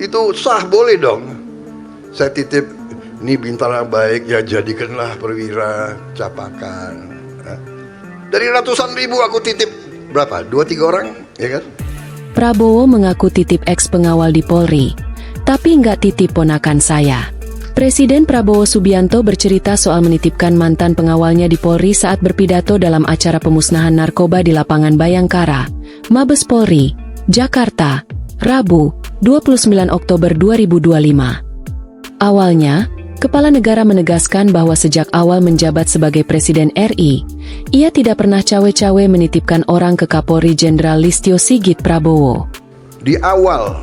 Itu sah, boleh dong. Saya titip, ini bintara baik, ya jadikanlah perwira capakan. Dari ratusan ribu aku titip berapa? 2-3 orang, ya kan? Prabowo mengaku titip ex pengawal di Polri, tapi nggak titip ponakan saya. Presiden Prabowo Subianto bercerita soal menitipkan mantan pengawalnya di Polri saat berpidato dalam acara pemusnahan narkoba di lapangan Bayangkara, Mabes Polri, Jakarta, Rabu, 29 Oktober 2025. Awalnya, Kepala Negara menegaskan bahwa sejak awal menjabat sebagai Presiden RI, ia tidak pernah cawe-cawe menitipkan orang ke Kapolri Jenderal Listio Sigit Prabowo. Di awal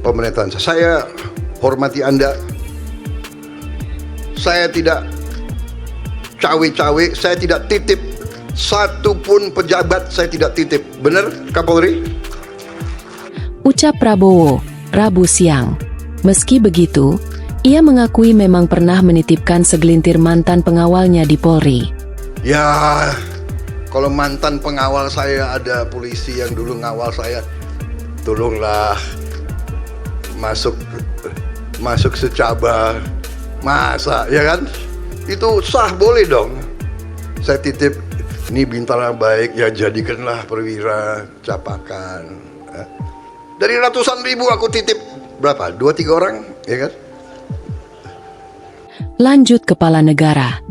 pemerintahan saya hormati Anda. Saya tidak cawe-cawe, saya tidak titip satupun pejabat, saya tidak titip. Benar, Kapolri? Ucap Prabowo, Rabu siang. Meski begitu, ia mengakui memang pernah menitipkan segelintir mantan pengawalnya di Polri. Ya, kalau mantan pengawal saya ada polisi yang dulu ngawal saya, tolonglah masuk secaba, masa, ya kan? Itu sah, boleh dong. Saya titip, ini bintara baik, ya jadikanlah perwira capakan. Dari ratusan ribu aku titip berapa? 2-3 orang, ya kan? Lanjut Kepala Negara.